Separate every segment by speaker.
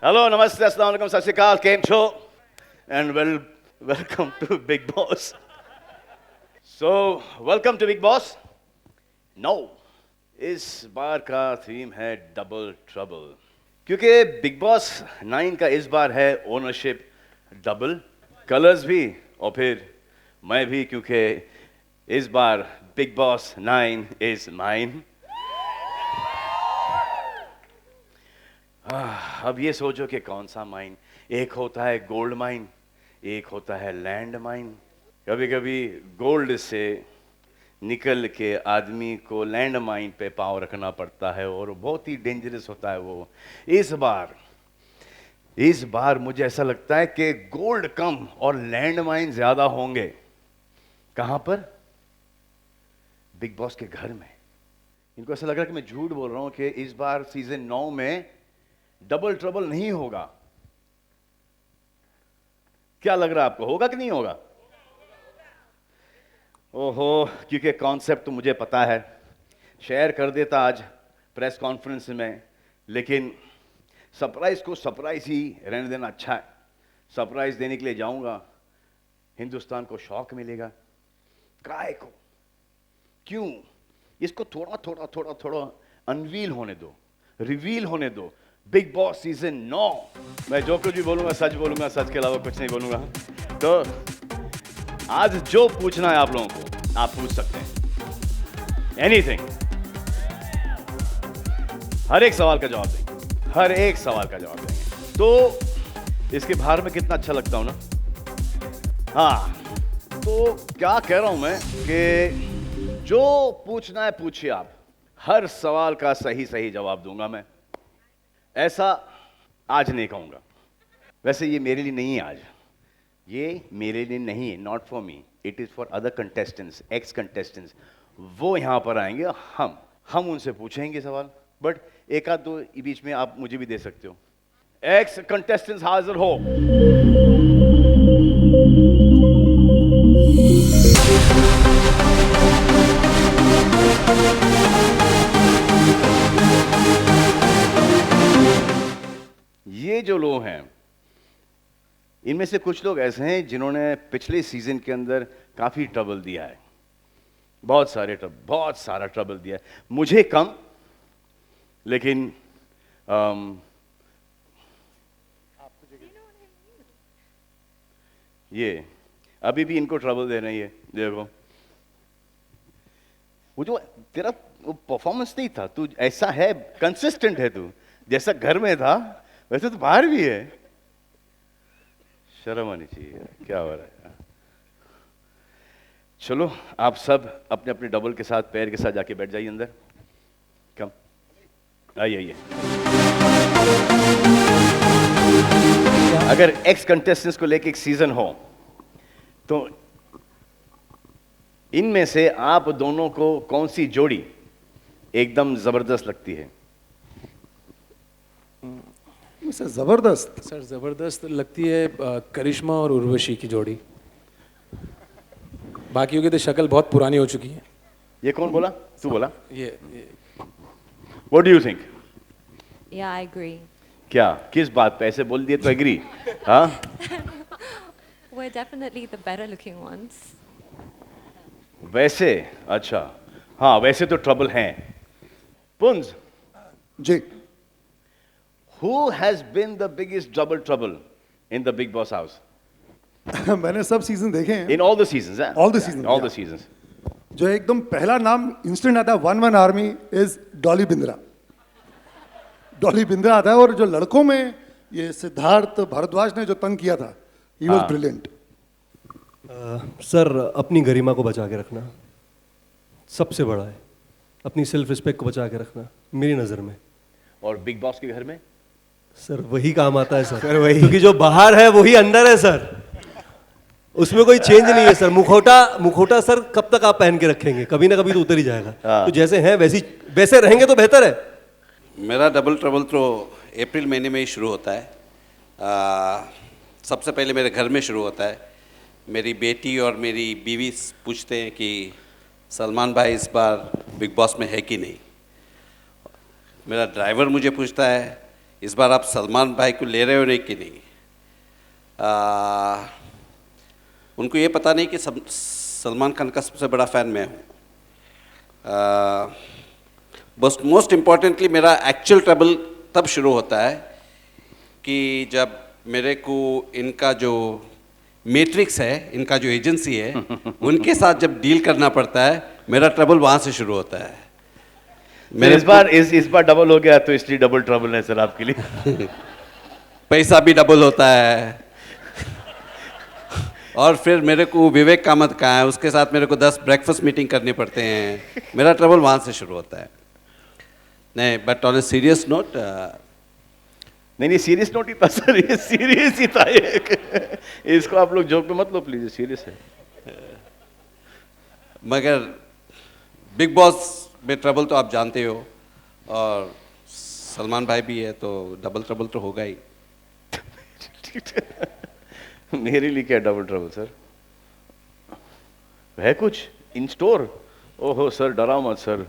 Speaker 1: Hello, नमस्ते, अस्सलाम वालेकुम, सत श्री अकाल, केम छो and welcome to Bigg Boss. So welcome to Bigg Boss. No, इस बार का थीम है डबल ट्रबल, क्योंकि बिग बॉस 9 का इस बार है ओनरशिप डबल, कलर्स भी और फिर मैं भी, क्योंकि इस बार बिग बॉस 9 इज माइन। अब ये सोचो कि कौन सा माइन। एक होता है गोल्ड माइन, एक होता है लैंड माइन। कभी कभी गोल्ड से निकल के आदमी को लैंड माइन पे पाँव रखना पड़ता है और बहुत ही डेंजरस होता है वो। इस बार मुझे ऐसा लगता है कि गोल्ड कम और लैंड माइन ज्यादा होंगे। कहां पर? बिग बॉस के घर में। इनको ऐसा लग रहा है कि मैं झूठ बोल रहा हूं कि इस बार सीजन 9 में डबल ट्रबल नहीं होगा। क्या लग रहा है आपको, होगा कि नहीं होगा? ओहो, क्योंकि कॉन्सेप्ट तो मुझे पता है, शेयर कर देता आज प्रेस कॉन्फ्रेंस में, लेकिन सरप्राइज को सरप्राइज ही रहने देना अच्छा है। सरप्राइज देने के लिए जाऊंगा, हिंदुस्तान को शॉक मिलेगा। काय को, क्यों? इसको थोड़ा थोड़ा थोड़ा थोड़ा अनवील होने दो, रिवील होने दो। बिग बॉस सीजन 9, मैं जो कुछ भी बोलूंगा सच बोलूंगा, सच के अलावा कुछ नहीं बोलूंगा। तो आज जो पूछना है आप लोगों को, आप पूछ सकते हैं, एनीथिंग। हर एक सवाल का जवाब देंगे, हर एक सवाल का जवाब देंगे। तो इसके बाहर में कितना अच्छा लगता हूं ना। हाँ, तो क्या कह रहा हूं मैं कि जो पूछना है पूछिए आप, हर सवाल का सही सही जवाब दूंगा मैं। ऐसा आज नहीं कहूंगा। वैसे ये मेरे लिए नहीं है आज, ये मेरे लिए नहीं है, not for me, it is for other contestants, x contestants. वो यहां पर आएंगे, हम उनसे पूछेंगे सवाल, बट एक आध दो बीच में आप मुझे भी दे सकते हो। एक्स कंटेस्टेंट्स हाजिर हो। ये जो लोग हैं, इनमें से कुछ लोग ऐसे हैं जिन्होंने पिछले सीजन के अंदर काफी ट्रबल दिया है, बहुत सारा ट्रबल दिया है। मुझे कम, लेकिन ये अभी भी इनको ट्रबल दे रही है। देखो, वो जो तेरा वो परफॉर्मेंस नहीं था, तू ऐसा है, कंसिस्टेंट है तू, जैसा घर में था वैसे तो बाहर भी है। शर्म आनी चाहिए, क्या हो रहा है? चलो, आप सब अपने अपने डबल के साथ, पैर के साथ जाके बैठ जाइए अंदर। कम, आइए। अगर एक्स कंटेस्टेंट्स को लेके एक सीजन हो, तो इनमें से आप दोनों को कौन सी जोड़ी एकदम जबरदस्त लगती है?
Speaker 2: सर
Speaker 3: जबरदस्त लगती है करिश्मा और उर्वशी की जोड़ी। बाकियों की तो शक्ल बहुत पुरानी हो चुकी है।
Speaker 1: ये कौन बोला? तू बोला?
Speaker 3: ये
Speaker 1: what do you think?
Speaker 4: Yeah, I agree.
Speaker 1: क्या, किस बात पे? ऐसे बोल दिए तो एग्री? हाँ,
Speaker 4: We're definitely the better looking ones.
Speaker 1: वैसे अच्छा, हाँ वैसे तो ट्रबल हैं। पुंज,
Speaker 2: जी,
Speaker 1: who has been the biggest double trouble in the Big Boss house?
Speaker 2: मैंने सब सीजन देखे हैं।
Speaker 1: In all the seasons, eh?
Speaker 2: All the seasons,
Speaker 1: All the
Speaker 2: yeah.
Speaker 1: seasons.
Speaker 2: जो एकदम पहला नाम इंस्टेंट आता है 1-1 आर्मी इज डॉली बिंद्रा। डॉली बिंद्रा आता है, और जो लड़कों में ये सिद्धार्थ भारद्वाज ने जो तंग किया था, ही वाज ब्रिलियंट।
Speaker 5: सर, अपनी गरिमा को बचा के रखना सबसे बड़ा है, अपनी सेल्फ रिस्पेक्ट को बचा के रखना मेरी नज़र में।
Speaker 1: और बिग बॉस के घर में
Speaker 5: सर वही काम आता है सर वही, क्योंकि जो बाहर है वही अंदर है सर, उसमें कोई चेंज नहीं है सर। मुखौटा सर कब तक आप पहन के रखेंगे? कभी ना कभी तो उतर ही जाएगा। तो जैसे हैं वैसे रहेंगे तो बेहतर है।
Speaker 6: मेरा डबल ट्रबल तो अप्रैल महीने में ही शुरू होता है। सबसे पहले मेरे घर में शुरू होता है। मेरी बेटी और मेरी बीवी पूछते हैं कि सलमान भाई इस बार बिग बॉस में है कि नहीं। मेरा ड्राइवर मुझे पूछता है इस बार आप सलमान भाई को ले रहे हो नहीं कि नहीं। उनको ये पता नहीं कि सलमान खान का सबसे बड़ा फ़ैन मैं हूँ। बस मोस्ट इम्पॉर्टेंटली मेरा एक्चुअल ट्रबल तब शुरू होता है कि जब मेरे को इनका जो मैट्रिक्स है, इनका जो एजेंसी है, उनके साथ जब डील करना पड़ता है, मेरा ट्रबल वहाँ से शुरू होता है।
Speaker 1: इस बार डबल हो गया तो इसलिए डबल ट्रबल है सर आपके लिए।
Speaker 6: पैसा भी डबल होता है और फिर मेरे को विवेक कामत का है, उसके साथ मेरे को 10 ब्रेकफास्ट मीटिंग करने पड़ते हैं। मेरा ट्रबल वहाँ से शुरू होता है। नहीं, but on a serious note,
Speaker 1: नहीं सीरियस नोट ही था सर, ये सीरियस ही था ये। इसको आप लोग जोक में मत लो प्लीज, सीरियस है।
Speaker 6: मगर बिग बॉस में ट्रबल तो आप जानते हो, और सलमान भाई भी है तो डबल ट्रबल तो होगा ही।
Speaker 1: मेरे लिए क्या डबल ट्रबल सर, है कुछ इन स्टोर? ओहो सर डराओ मत सर,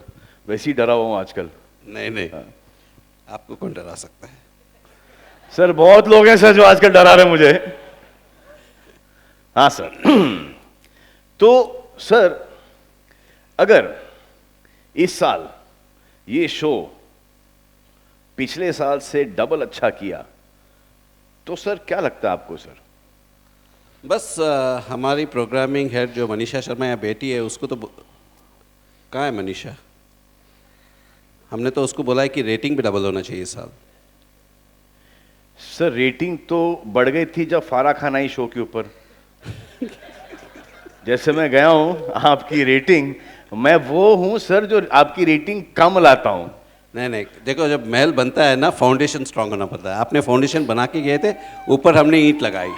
Speaker 1: वैसे ही डरा हुआ हूँ आजकल।
Speaker 6: नहीं, आपको कौन डरा सकता है?
Speaker 1: सर बहुत लोग हैं सर जो आजकल डरा रहे हैं मुझे। हाँ सर। तो सर अगर इस साल ये शो पिछले साल से डबल अच्छा किया तो सर क्या लगता है आपको सर?
Speaker 6: बस हमारी प्रोग्रामिंग हेड जो मनीषा शर्मा या बेटी है, उसको तो कहाँ है मनीषा? हमने तो उसको बोला है कि रेटिंग भी डबल होना चाहिए इस साल।
Speaker 1: सर रेटिंग तो बढ़ गई थी जब फारा खान आई शो के ऊपर। जैसे मैं गया हूं आपकी रेटिंग, मैं वो हूं सर जो आपकी रेटिंग कम लाता हूं।
Speaker 6: नहीं, देखो जब महल बनता है ना, फाउंडेशन स्ट्रांग होना पड़ता है। आपने फाउंडेशन बना के गए थे, ऊपर हमने ईंट लगाई।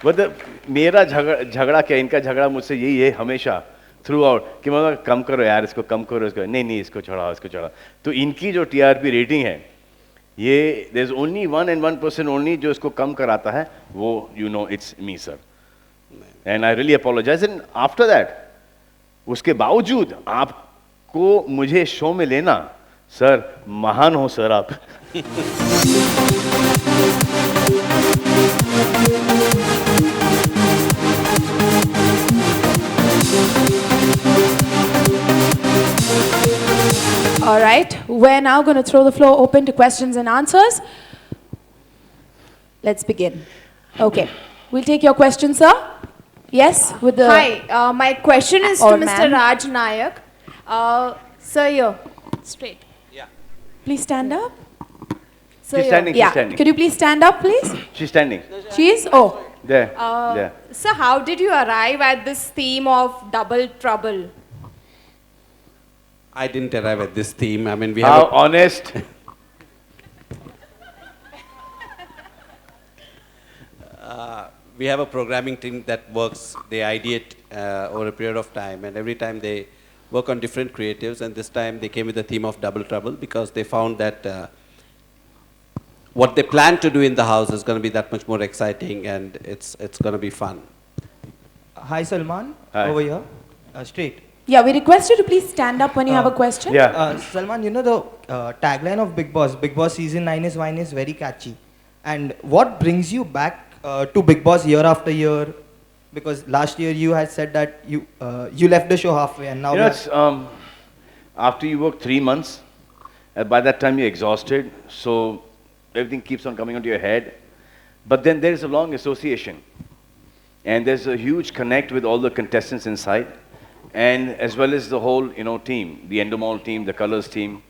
Speaker 1: मतलब मेरा झगड़ा क्या, इनका झगड़ा मुझसे यही है हमेशा थ्रू आउट कि मतलब कम करो यार, इसको कम करो, इसको नहीं इसको चढ़ाओ, इसको चढ़ाओ। तो इनकी जो टीआरपी रेटिंग है, ये देयर इज ओनली 1% ओनली जो इसको कम कराता है, वो you know it's me sir, and I really apologise. And after that, उसके बावजूद आपको मुझे शो में लेना, सर महान हो सर आप।
Speaker 7: All right, we're now going to throw the floor open to questions and answers. Let's begin. Okay, we'll take your question, sir. Yes, with the
Speaker 8: Hi, my question is to
Speaker 7: Or
Speaker 8: Mr.
Speaker 7: ma'am.
Speaker 8: Raj Nayak. Sir, here, straight.
Speaker 7: please stand up. Sir,
Speaker 1: She's
Speaker 7: you're-
Speaker 1: standing, she's
Speaker 7: Yeah,
Speaker 1: standing.
Speaker 7: could you please stand up, please?
Speaker 1: She's standing
Speaker 7: She is? Oh,
Speaker 1: there,
Speaker 8: Uh,
Speaker 1: there.
Speaker 8: Sir, how did you arrive at this theme of double trouble?
Speaker 6: I didn't arrive at this theme. I mean, we
Speaker 1: How
Speaker 6: have
Speaker 1: honest.
Speaker 6: we have a programming team that works. They ideate over a period of time, and every time they work on different creatives. And this time they came with the theme of double trouble because they found that what they plan to do in the house is going to be that much more exciting, and it's going to be fun.
Speaker 9: Hi Salman,
Speaker 1: Hi.
Speaker 9: over here, straight.
Speaker 7: yeah, we request you to please stand up when you have a question.
Speaker 1: Yeah.
Speaker 9: Salman, you know the tagline of Big Boss season 9 is wine is very catchy. And what brings you back to Big Boss year after year? Because last year you had said that you left the show halfway, and now
Speaker 1: You know,
Speaker 9: we are-
Speaker 1: it's, after you work 3 months, by that time you're exhausted, so everything keeps on coming onto your head. But then there's a long association, and there's a huge connect with all the contestants inside, and as well as the whole team, the Endemol team, the Colors team.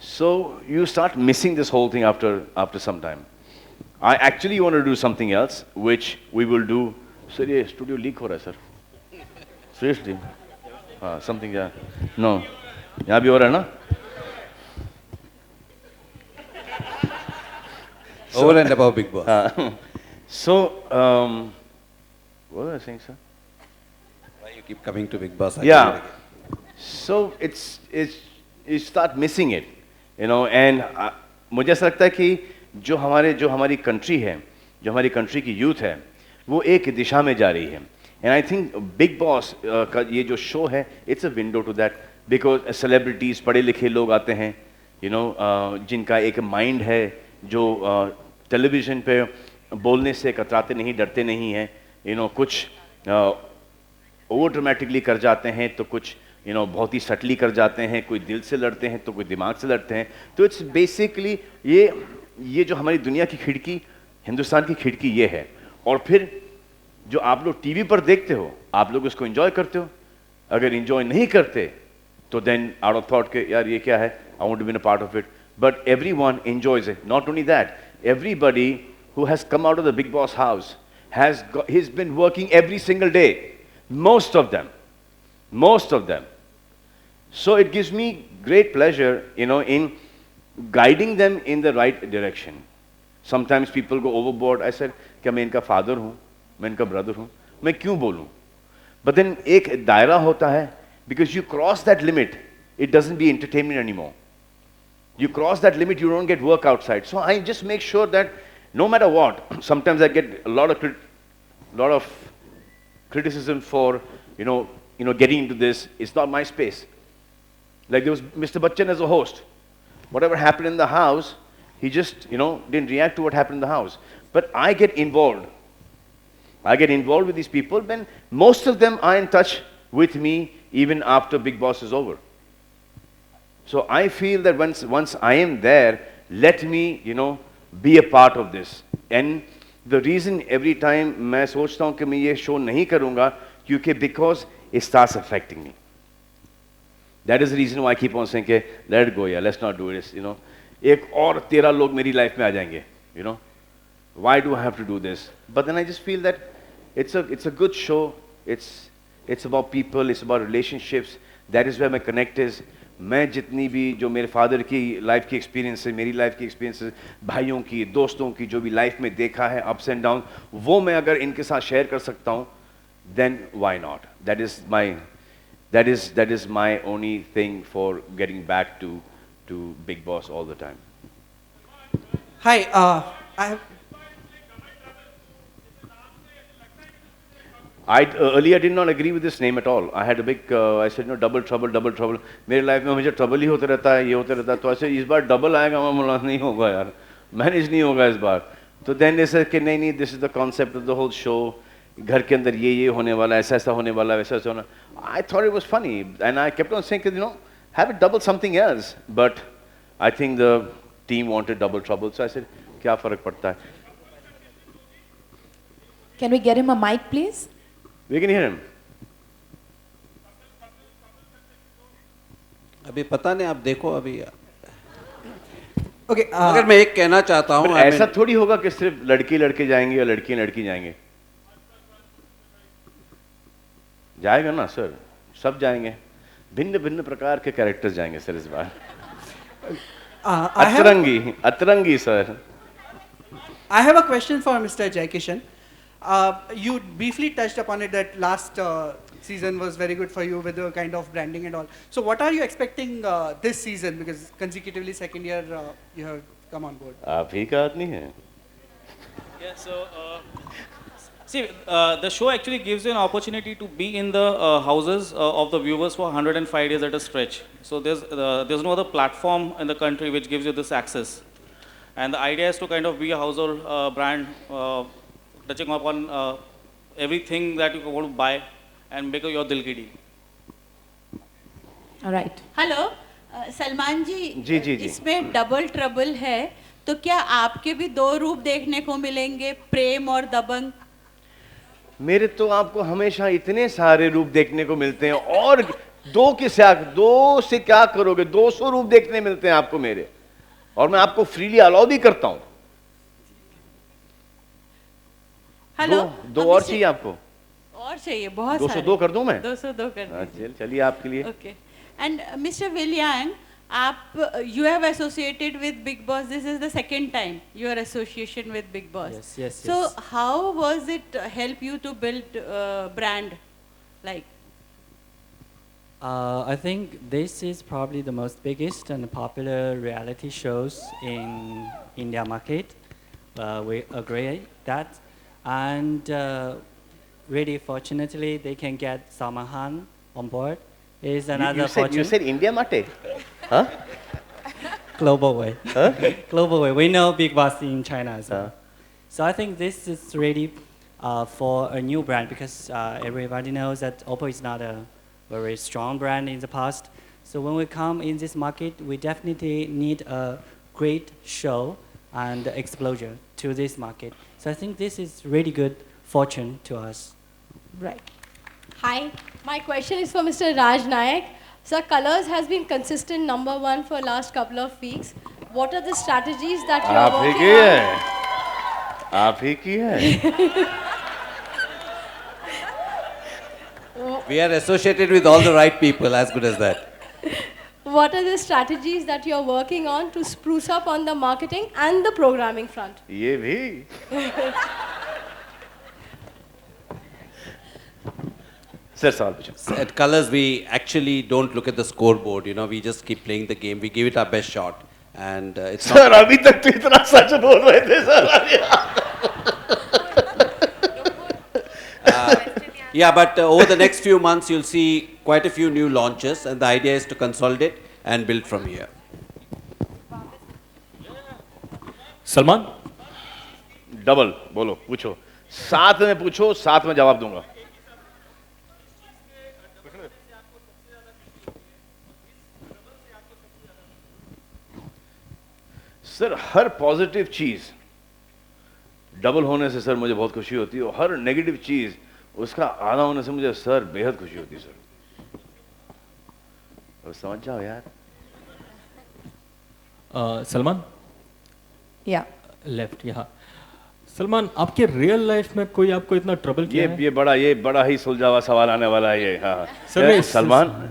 Speaker 1: So you start missing this whole thing after some time. I actually want to do something else, which we will do. Sir, ये studio leak हो रहा है sir. Seriously? हाँ, something yeah. No, यहाँ भी हो रहा है ना?
Speaker 6: Over and above Big Boss.
Speaker 1: So, what was I saying, sir?
Speaker 6: Why you keep coming to Big Boss?
Speaker 1: Yeah. So it's you start missing it, and मुझे ऐसा लगता है कि जो हमारी कंट्री है, जो हमारी कंट्री की यूथ है, वो एक दिशा में जा रही है. And I think Bigg Boss का ये जो शो है, it's a window to that, because celebrities, पढ़े लिखे लोग आते हैं, जिनका एक माइंड है, जो टेलीविज़न पे बोलने से कतराते नहीं, डरते नहीं हैं, कुछ ओवर ड्रामेटिकली कर जाते हैं, तो कुछ बहुत ही सटली कर जाते हैं, कोई दिल से लड़ते हैं तो कोई दिमाग से लड़ते हैं। तो इट्स बेसिकली ये जो हमारी दुनिया की खिड़की, हिंदुस्तान की खिड़की ये है। और फिर जो आप लोग टीवी पर देखते हो, आप लोग उसको एंजॉय करते हो। अगर एंजॉय नहीं करते तो देन आउट ऑफ थॉट के यार ये क्या है, I want to be a part of it. But everyone enjoys it. Not only that, everybody who has come out of the Big Boss house he's been working every single day, most of them. So it gives me great pleasure, in guiding them in the right direction. Sometimes people go overboard. I said क्या मैं इनका father हूँ, मैं इनका brother हूँ, मैं क्यों बोलूँ? But then एक दायरा होता है, because you cross that limit, it doesn't be entertainment anymore. You cross that limit, you don't get work outside. So I just make sure that no matter what, sometimes I get a lot of criticism for getting into this. It's not my space. Like there was Mr. Bachchan as a host. Whatever happened in the house, he just didn't react to what happened in the house. But I get involved. I get involved with these people. When most of them are in touch with me even after Big Boss is over. So I feel that once I am there, let me be a part of this. And the reason every time मैं सोचता हूँ कि मैं ये show नहीं करूँगा, क्योंकि because it starts affecting me. That is the reason why I keep on saying, let it go, yeah, let's not do this. एक और 13 लोग मेरी लाइफ में आ जाएंगे. Why do I have to do this? But then I just feel that it's a good show. It's about people. It's about relationships. That is where my connect is. मैं जितनी भी जो मेरे फादर की life की experience है, मेरी life की एक्सपीरियंस है, भाइयों की, दोस्तों की, जो भी लाइफ में देखा है अप्स एंड डाउन, वो मैं अगर इनके साथ शेयर कर सकता हूँ, then why not? That is my only thing for getting back to Big Boss all the time.
Speaker 10: Hi,
Speaker 1: I earlier did not agree with this name at all. I had a big, I said double trouble. मेरे life में मुझे trouble ही होता रहता है, ये होता रहता है, तो ऐसे इस बार डबल आएगा, मैं बोला नहीं होगा यार, मैनेज नहीं होगा इस बार। तो देन they said कि नहीं, this is the concept of the whole show, घर के अंदर ये होने वाला, ऐसा होने वाला, वैसा होना। I thought it was funny and I kept on saying, have it double something else, but I think the team wanted double trouble, so I said क्या फर्क पड़ता है।
Speaker 7: Can we get him a mic, please?
Speaker 1: We can hear him.
Speaker 6: अभी पता नहीं, आप देखो अभी।
Speaker 10: okay,
Speaker 6: अगर मैं एक कहना चाहता हूँ,
Speaker 1: ऐसा थोड़ी होगा कि सिर्फ लड़के जाएंगे या लड़की जाएंगे। जाएगा ना सर, सब जाएंगे, भिन्न प्रकार के कैरेक्टर्स जाएंगे सर इस बार। अतरंगी sir.
Speaker 10: I have a question for Mr. Jaikishan. You briefly touched upon it that last season was very good for you with the kind of branding and all. So what are you expecting this season? Because consecutively second year you have come on board.
Speaker 1: आप ही का आदमी है।
Speaker 11: Yeah, so see, the show actually gives you an opportunity to be in the houses of the viewers for 105 days at a stretch. So there's no other platform in the country which gives you this access. And the idea is to kind of be a household brand, touching upon everything that you want to buy and make your dil ki deal.
Speaker 7: All right.
Speaker 12: Hello Salman ji,
Speaker 1: जी
Speaker 12: इसमें double trouble है, तो क्या आपके भी दो रूप देखने को मिलेंगे, प्रेम और दबंग?
Speaker 1: मेरे तो आपको हमेशा इतने सारे रूप देखने को मिलते हैं, और दो से क्या करोगे, 200 रूप देखने मिलते हैं आपको मेरे, और मैं आपको फ्रीली अलाउ भी करता हूं।
Speaker 12: हेलो,
Speaker 1: दो और चाहिए आपको?
Speaker 12: और चाहिए बहुत
Speaker 1: 202 कर दूं मैं?
Speaker 12: 202 कर दीजिए।
Speaker 1: चलिए आपके लिए।
Speaker 12: ओके। एंड मिस्टर विलियम, आप you have associated with Bigg Boss, this is the second time your association with Bigg Boss. So how was it help you to build brand like?
Speaker 13: I think this is probably the most biggest and popular reality shows in India market. We agree that, and really fortunately they can get Salman Khan on board. Is another
Speaker 1: you said India market? Huh?
Speaker 13: global way. Global way. We know Big Boss in China as well. So I think this is really for a new brand because everybody knows that Oppo is not a very strong brand in the past. So when we come in this market, we definitely need a great show and exposure to this market. So I think this is really good fortune to us.
Speaker 14: Right. Hi, my question is for Mr. Raj Nayak. Sir, Colors has been consistent #1 for last couple of weeks. What are the strategies that you are
Speaker 1: आप ही
Speaker 14: working
Speaker 1: की
Speaker 14: on?
Speaker 1: है, आप ही की है.
Speaker 6: We are associated with all the right people, as good as that.
Speaker 14: What are the strategies that you are working on to spruce up on the marketing and the programming front?
Speaker 1: ये भी. Sir, सवाल पूछो.
Speaker 6: At Colors, we actually don't look at the scoreboard. You know, we just keep playing the game. We give it our best shot, and it's
Speaker 1: Sir,
Speaker 6: not.
Speaker 1: अभी तक तो इतना सच बोल रहे थे sir.
Speaker 6: Yeah, but over the next few months, you'll see quite a few new launches, and the idea is to consolidate and build from here.
Speaker 15: Salman
Speaker 1: double बोलो पूछो. साथ में पूछो, साथ में जवाब दूंगा. सर हर पॉजिटिव चीज डबल होने से सर मुझे बहुत खुशी होती है और हर नेगेटिव चीज उसका आधा होने से मुझे सर बेहद खुशी होती है सर. अब समझ जाओ यार.
Speaker 15: सलमान
Speaker 7: Yeah.
Speaker 15: लेफ्ट यहाँ. सलमान आपके रियल लाइफ में कोई आपको इतना ट्रबल किया है?
Speaker 1: ये बड़ा ही सुलझा हुआ सवाल आने वाला है ये. हाँ
Speaker 15: सर, मैं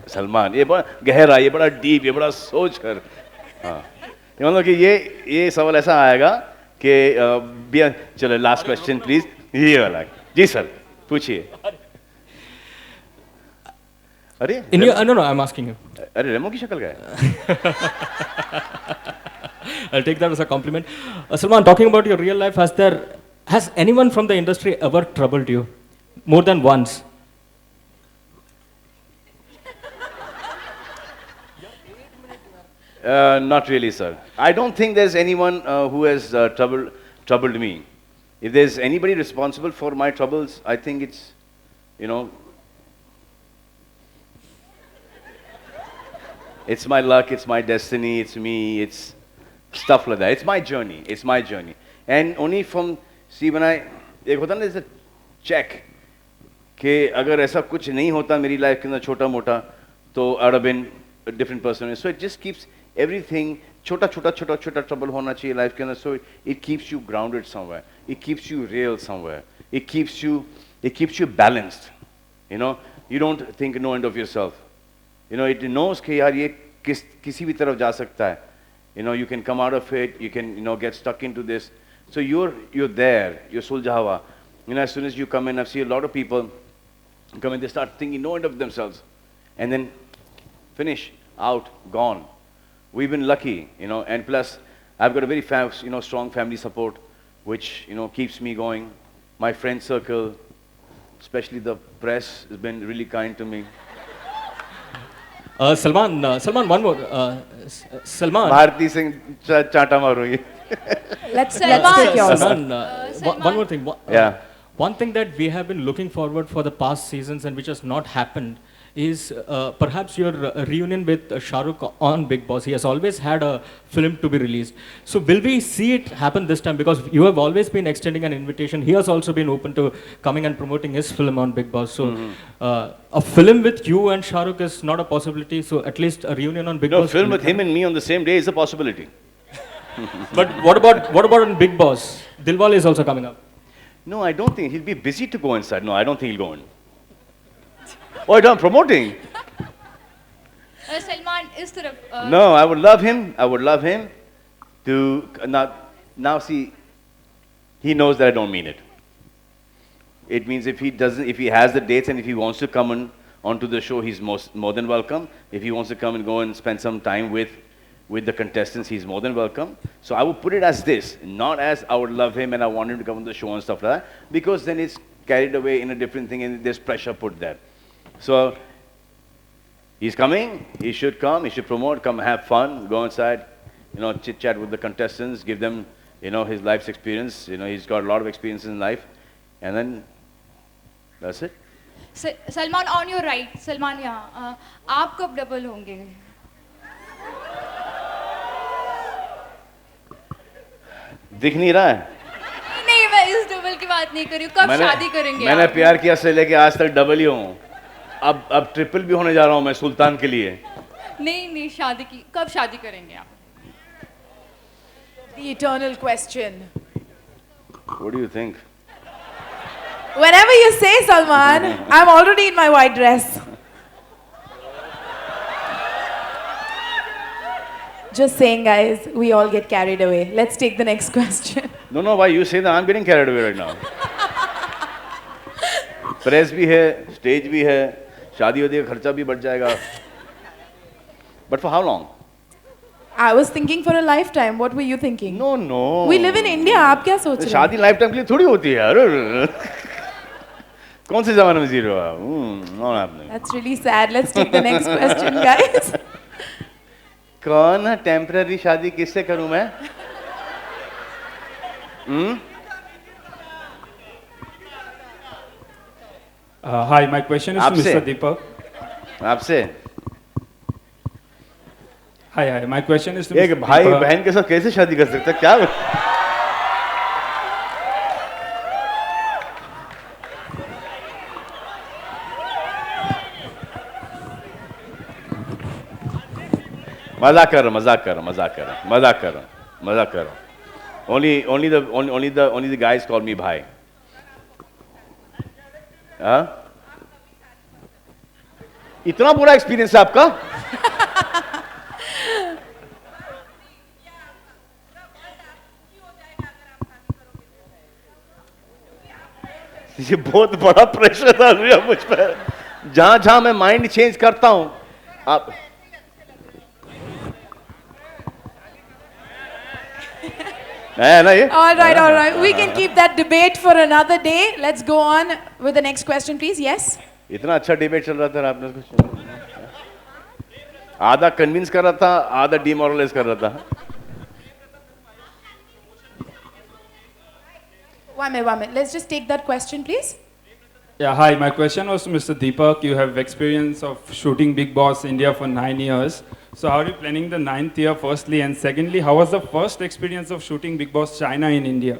Speaker 1: सलमान ये बड़ा गहरा, ये बड़ा डीप, ये बड़ा सोच कर. हाँ ये मतलब कि ये सवाल ऐसा आएगा कि चलो लास्ट क्वेश्चन प्लीज. ये वाला जी सर पूछिए. अरे
Speaker 15: no I am asking you.
Speaker 1: अरे रेमो की शक्ल का है.
Speaker 15: I'll take that as a compliment. Salman, talking about your real life, has anyone from the industry ever troubled you more than once?
Speaker 1: Not really, sir. I don't think there's anyone who has troubled me. If there's anybody responsible for my troubles, I think it's, you know, it's my luck, it's my destiny, it's me, it's stuff like that. It's my journey. It's my journey. And only from, see, when एक होता ना जैसे check कि अगर ऐसा कुछ नहीं होता मेरी लाइफ के अंदर छोटा मोटा तो I would have been a different person. So it just keeps everything छोटा trouble होना चाहिए लाइफ के अंदर. So it keeps you grounded somewhere. It keeps you real somewhere. It keeps you balanced. You know, you don't think no end of yourself. You know, it knows कि यार ये किसी भी तरफ जा सकता है. You know, you can come out of it, you can, you know, get stuck into this. So you're there, you're Suljawa. You know, as soon as you come in, I've seen a lot of people come in, they start thinking no end of themselves. And then finish, out, gone. We've been lucky, you know, and plus, I've got a very strong family support, which, you know, keeps me going. My friend circle, especially the press, has been really kind to me.
Speaker 15: Salman, one more. Salman.
Speaker 1: Bharti Singh chata maru.
Speaker 7: Let's take yours.
Speaker 15: Salman, one more thing.
Speaker 1: Yeah.
Speaker 15: One thing that we have been looking forward for the past seasons and which has not happened is perhaps your reunion with Shah Rukh on Big Boss. He has always had a film to be released. So will we see it happen this time? Because you have always been extending an invitation. He has also been open to coming and promoting his film on Big Boss. So a film with you and Shah Rukh is not a possibility. So at least a reunion on Big Boss.
Speaker 1: No, film with him and me on the same day is a possibility.
Speaker 15: But what about on Big Boss? Dilwale is also coming up.
Speaker 1: No, I don't think. He'll be busy to go inside. No, I don't think he'll go in. Oh, I'm promoting.
Speaker 14: Salman, is there
Speaker 1: No, I would love him. I would love him to now see. He knows that I don't mean it. It means if he has the dates and if he wants to come onto the show, he's more than welcome. If he wants to come and go and spend some time with the contestants, he's more than welcome. So I would put it as this, not as I would love him and I want him to come on the show and stuff like that, because then it's carried away in a different thing and there's pressure put there. So he's coming, he should come, he should promote, come have fun, go inside, chit chat with the contestants, give them, his life's experience. He's got a lot of experience in life, and then that's it.
Speaker 8: Salman, on your right. Salman, यहाँ. आप कब double होंगे?
Speaker 1: दिख नहीं रहा है?
Speaker 8: नहीं, मैं इस double की बात नहीं कर रही हूँ. कब शादी करेंगे?
Speaker 1: मैंने प्यार किया से लेके आज तक डबल ही हूँ. अब ट्रिपल भी होने जा रहा हूँ मैं सुल्तान के लिए.
Speaker 8: नहीं, शादी की. कब शादी करेंगे आप?
Speaker 7: The eternal question.
Speaker 1: What do you think?
Speaker 7: Whenever you say, Salman, I'm already in my white dress. Just saying, guys, we all get carried away. Let's take the next question.
Speaker 1: No, why you say that? I'm getting carried away right now. Press भी है, stage भी है, शादी होती है, खर्चा भी बढ़ जाएगा. But for how long?
Speaker 7: I was thinking for a lifetime. What were you thinking?
Speaker 1: No.
Speaker 7: We live in India. आप क्या सोच रहे हैं?
Speaker 1: शादी लाइफटाइम के लिए थोड़ी होती है यार. कौन से जमाने में जी रहे हो आप? Not happening.
Speaker 7: That's really sad. Let's take the next question, guys.
Speaker 1: कौन टेम्पररी शादी किससे करूं मैं?
Speaker 16: Hi, my question is to Mr. Deepak.
Speaker 1: आपसे?
Speaker 16: Hi, my question is to
Speaker 1: एक
Speaker 16: Mr.
Speaker 1: भाई
Speaker 16: Deepak.
Speaker 1: बहन के साथ कैसे शादी कर सकता है? क्या? मजाक कर रहा हूँ. Only the guys call me भाई. हाँ? इतना बुरा एक्सपीरियंस है आपका? ये बहुत बड़ा प्रेशर डाल रही है मुझ पर. जहां मैं माइंड चेंज करता हूं आप
Speaker 7: All right. We can keep that debate for another day. Let's go on with the next question, please. Yes?
Speaker 1: इतना अच्छा डिबेट चल रहा था आपने कुछ आधा कन्विंस कर रहा था, आधा डिमोरलाइज कर रहा था.
Speaker 7: One minute. Let's just take that question, please.
Speaker 16: Yeah, hi, my question was to Mr. Deepak. You have experience of shooting Big Boss India for 9 years. So how are you planning the 9th year, firstly? And secondly, how was the first experience of shooting Big Boss China in India?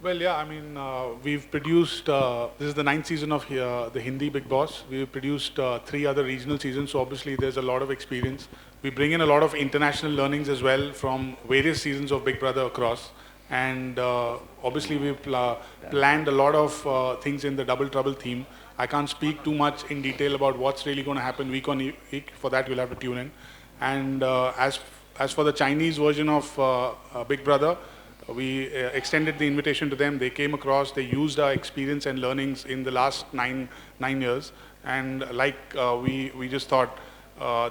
Speaker 17: Well, yeah, I mean, we've produced, this is the 9th season of the Hindi Big Boss. We've produced 3 other regional seasons, so obviously there's a lot of experience. We bring in a lot of international learnings as well from various seasons of Big Brother across. And obviously we've planned a lot of things in the Double Trouble theme. I can't speak too much in detail about what's really going to happen week on week. For that, you'll have to tune in. And as for the Chinese version of Big Brother, we extended the invitation to them. They came across, they used our experience and learnings in the last nine years. And like we just thought,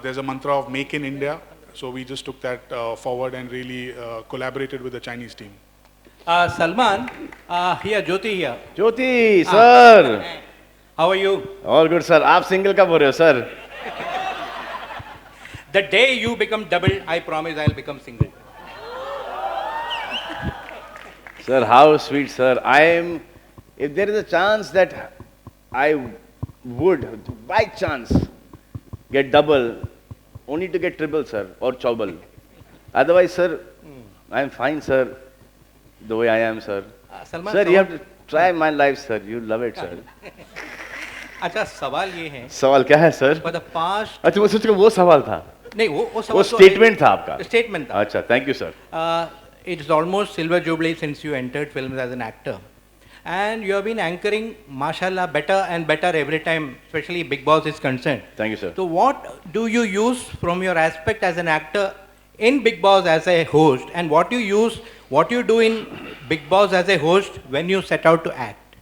Speaker 17: there's a mantra of Make in India. So we just took that forward and really collaborated with the Chinese team.
Speaker 18: Salman, here, Jyoti here.
Speaker 1: Jyoti, sir.
Speaker 18: How are you?
Speaker 1: All good, sir. आप single कब हो रहे हो, sir?
Speaker 18: The day you become double, I promise I'll become single.
Speaker 1: Sir, how sweet, sir. If there is a chance that I would, by chance, get double, only to get triple, sir, or chobal. Otherwise, sir, I'm fine, sir, the way I am, sir.
Speaker 18: Salman,
Speaker 1: sir, you have to try my life, sir. You love it, sir.
Speaker 18: अच्छा सवाल ये है
Speaker 1: सवाल क्या है sir?
Speaker 18: For the past
Speaker 1: अच्छा वो सोच वो सवाल था
Speaker 18: नहीं वो सवाल
Speaker 1: वो स्टेटमेंट था आपका
Speaker 18: स्टेटमेंट था
Speaker 1: अच्छा thank you sir
Speaker 18: It's almost silver jubilee since you entered films as an actor and you have been anchoring mashallah better and better every time, especially Big Boss is concerned.
Speaker 1: Thank you, sir.
Speaker 18: So what do you use from your aspect as an actor in Big Boss as a host, and what you do in Big Boss as a host when you set out to act?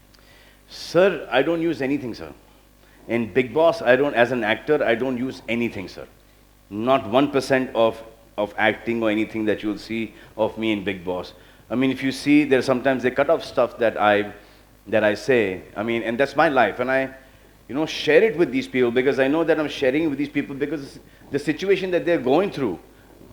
Speaker 1: Sir, I don't use anything, sir. In Big Boss, as an actor, I don't use anything, sir. Not 1% of acting or anything that you'll see of me in Big Boss. I mean, if you see, there's sometimes they cut off stuff that I say. I mean, and that's my life, and I, share it with these people because I know that I'm sharing it with these people because the situation that they're going through,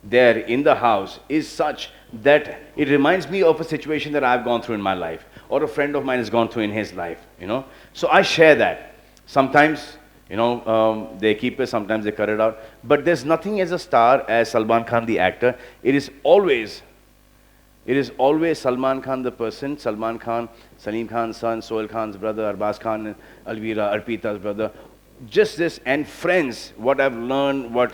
Speaker 1: there in the house is such that it reminds me of a situation that I've gone through in my life, or a friend of mine has gone through in his life, you know. So I share that. Sometimes, you know, they keep it, sometimes they cut it out. But there's nothing as a star as Salman Khan the actor. It is always Salman Khan the person, Salman Khan, Salim Khan's son, Sohail Khan's brother, Arbaz Khan, Alvira, Arpita's brother. Just this, and friends, what I've learned, what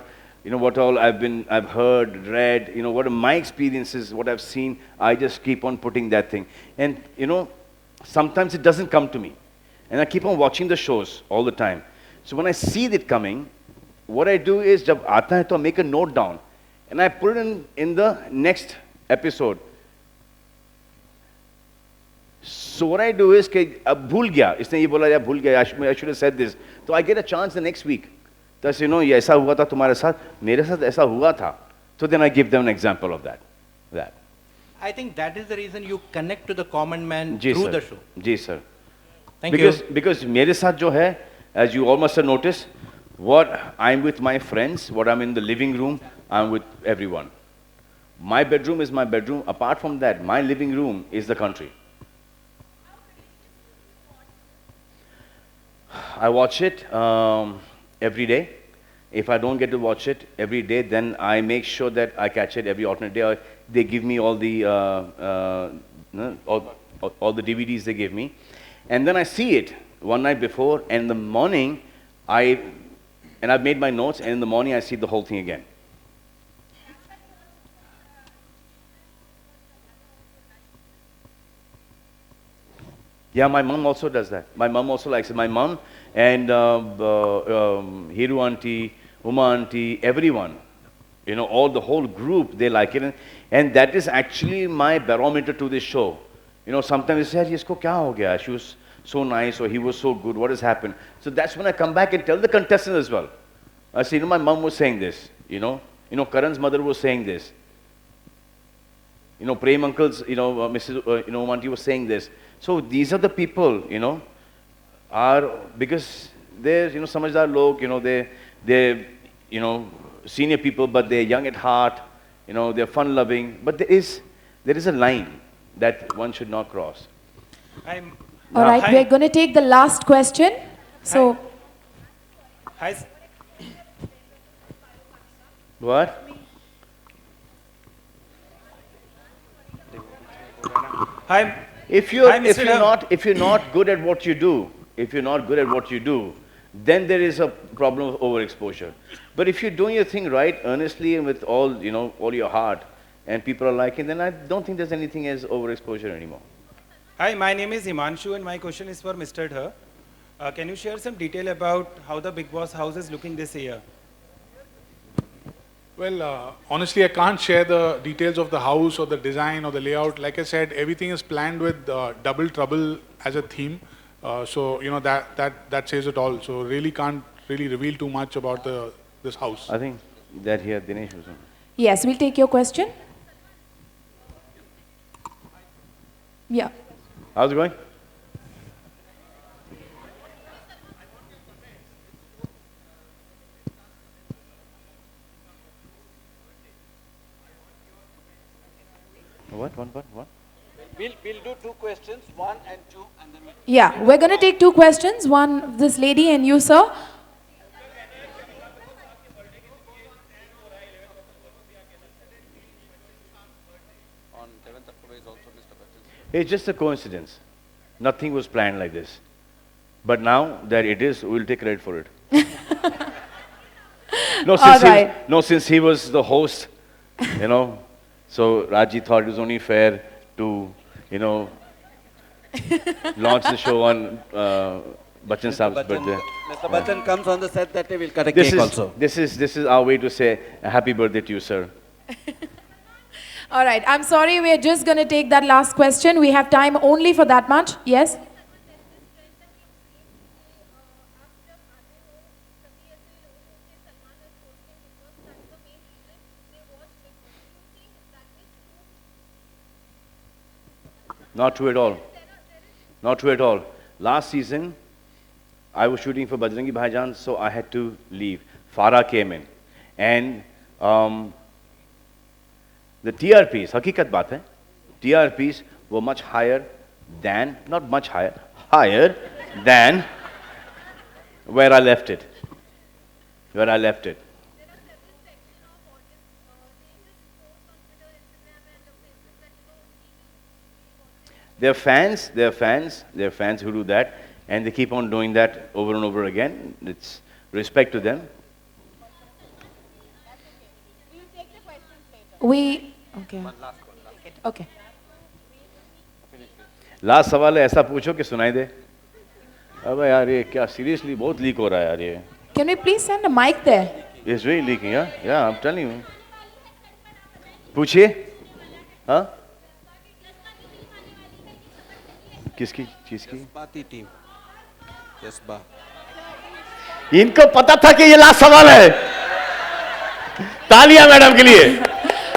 Speaker 1: all I've heard, read, you know, what are my experiences, what I've seen, I just keep on putting that thing. And, you know, sometimes it doesn't come to me. And I keep on watching the shows all the time. So when I see it coming, what I do is, jab aata hai to I make a note down. And I put it in the next episode. So what I do is, कि अब भूल गया, इसने ये बोला या भूल गया, I should have said this. So I get a chance the next week. Thus, you know, ये ऐसा हुआ था तुम्हारे साथ, मेरे साथ ऐसा हुआ था. So then I give them an example of that.
Speaker 18: I think that is the reason you connect to the common man
Speaker 1: ji
Speaker 18: through
Speaker 1: sir.
Speaker 18: the show.
Speaker 1: Ji sir.
Speaker 18: Thank you.
Speaker 1: Because मेरे साथ जो है, as you all must have noticed, what I'm with my friends, what I'm in the living room, I'm with everyone. My bedroom is my bedroom. Apart from that, my living room is the country. I watch it every day. If I don't get to watch it every day, then I make sure that I catch it every alternate day. They give me all the all the DVDs they give me, and then I see it one night before, and in the morning I've made my notes, and in the morning I see the whole thing again. Yeah, my mom also does that. My mom also likes it. My mom and Hiru auntie, Uma auntie, everyone, you know, all the whole group, they like it. And that is actually my barometer to this show. You know, sometimes they say, "Isko kya ho gaya? She was so nice, or he was so good. What has happened?" So that's when I come back and tell the contestants as well. I say, you know, my mom was saying this. You know, Karan's mother was saying this. You know, Prem uncle's, Mrs. Auntie was saying this. So these are the people, you know, are, because they're, you know, samajhdar log, you know, they're, you know, senior people, but they're young at heart, you know, they're fun-loving. But there is a line that one should not cross.
Speaker 7: All right, we're going to take the last question. So,
Speaker 18: Hi.
Speaker 1: What?
Speaker 18: Hi.
Speaker 1: If you're not good at what you do, then there is a problem of overexposure. But if you're doing your thing right, earnestly, and with all, you know, all your heart, and people are liking, then I don't think there's anything as overexposure anymore.
Speaker 19: Hi, my name is Himanshu, and my question is for Mr. Dhar. Can you share some detail about how the Bigg Boss house is looking this year?
Speaker 17: Well, honestly, I can't share the details of the house or the design or the layout. Like I said, everything is planned with Double Trouble as a theme. So, you know, that says it all. So really can't really reveal too much about this house.
Speaker 1: I think that here, Dinesh was on.
Speaker 7: yes, we'll take your question. Yeah.
Speaker 1: How's it going? What?
Speaker 18: We'll do two questions, one and two, and then we'll...
Speaker 7: Yeah, we're going to take two questions. One, this lady, and you, sir.
Speaker 1: It's just a coincidence. Nothing was planned like this. But now that it is, we'll take credit for it. Since he was the host, you know, so Raji thought it was only fair to, you know, launch the show on Bachchan Saab's birthday.
Speaker 6: Mr. Bachchan comes on the set that day, we'll cut a cake also.
Speaker 1: This is our way to say a happy birthday to you, sir.
Speaker 7: All right, I'm sorry, we're just going to take that last question. We have time only for that much. Yes?
Speaker 1: Not true at all. Not true at all. Last season, I was shooting for Bajrangi Bhaijaan, so I had to leave. Farah came in. And the TRPs, हकीकत बात है, TRPs were much higher than, not much higher, higher than where I left it. Where I left it. They're fans who do that, and they keep on doing that over and over again. It's respect to them.
Speaker 7: Okay.
Speaker 1: Last सवाल है, ऐसा पूछो कि सुनाई दे. अबे यार ये क्या सीरियसली बहुत लीक हो रहा है यार ये.
Speaker 7: Can we please send a mic there?
Speaker 1: It's really leaking, yeah? Yeah, I'm telling you. पूछिए. हाँ? किसकी चीज की?
Speaker 6: जज्बाती टीम. जज्बा.
Speaker 1: इनको पता था कि ये लास्ट सवाल है. तालियां मैडम के लिए.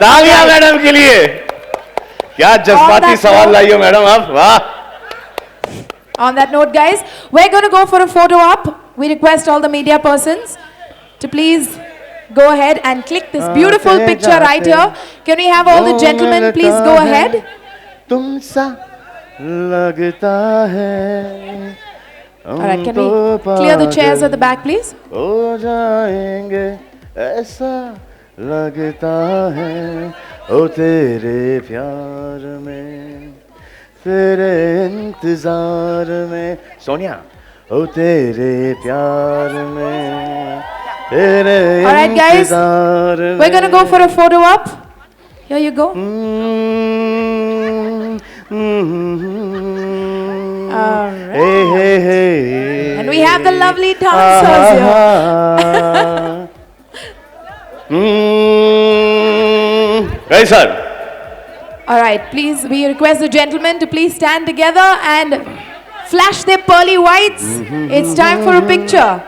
Speaker 1: तालियां मैडम के लिए. क्या जज्बाती सवाल लाई हो मैडम आप. वाह.
Speaker 7: On that note, guys, we're going to go for a photo op. We request all the media persons to please go ahead and click this beautiful picture right here. Can we have all the gentlemen please go ahead?
Speaker 1: तुमसा लगता है.
Speaker 7: All right, can we clear the chairs at the back, please?
Speaker 1: हो जाएंगे ऐसा लगता है ओ तेरे प्यार में तेरे इंतजार में. सोनिया. ओ तेरे प्यार में तेरे इंतजार में.
Speaker 7: We're going to go for a photo op. Here you go. All right.
Speaker 1: Hey.
Speaker 7: And we have the lovely dancers here.
Speaker 1: Right, sir.
Speaker 7: All right, please, we request the gentlemen to please stand together and flash their pearly whites. It's time for a picture.